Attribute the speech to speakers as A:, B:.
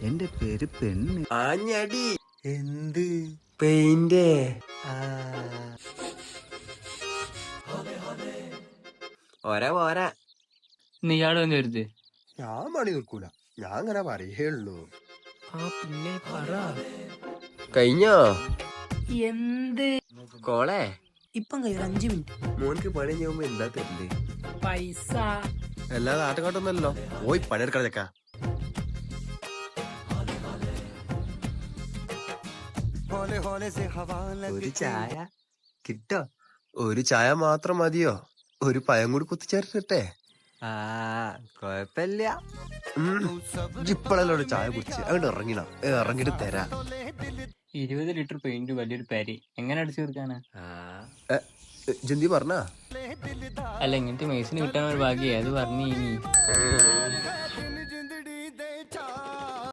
A: എന്റെ പേര് പെണ്ണ്.
B: ആഞ്ഞടി എന്ത് പെയിന്റ് ഓരാ പോരാ.
C: നീയാള് വന്ന് വരുത്.
B: ഞാൻ മണി നിൽക്കൂല, ഞാൻ അങ്ങനെ പറയേള്ളൂ.
C: പിന്നെ പറ.
B: കഴിഞ്ഞോ
C: എന്ത്
B: കോളേ?
C: ഇപ്പം കഴിയും 5 മിനിറ്റ്.
B: മോൻക്ക് പണി ചെയ്യുമ്പോ എന്താ തരണ്ടേ?
C: പൈസ.
B: അല്ലാതെ ആട്ടക്കാട്ടൊന്നല്ലോ. പോയി പണിയെടുക്കണം ചെക്ക. ഒരു ചായ കിട്ടോ? ഒരു ചായ മാത്രം മതിയോ? ഒരു പഴം കൂടി കുത്തിച്ചേർത്തിട്ടെ.
A: കൊഴപ്പില്ല.
B: ഇപ്പളല്ലോടെ ചായ കുടിച്ച് അങ്ങോട്ട് ഇറങ്ങിട്ട് തരാ.
C: 20 ലിറ്റർ പെയിന്റ് വലിയൊരു പാരി എങ്ങനെ അടിച്ചു തീർക്കാനാ?
B: ജന്തി പറഞ്ഞ
C: അല്ല, ഇങ്ങനത്തെ മേസിന് കിട്ടാൻ ഒരു ഭാഗ്യേ. അത് പറഞ്ഞു.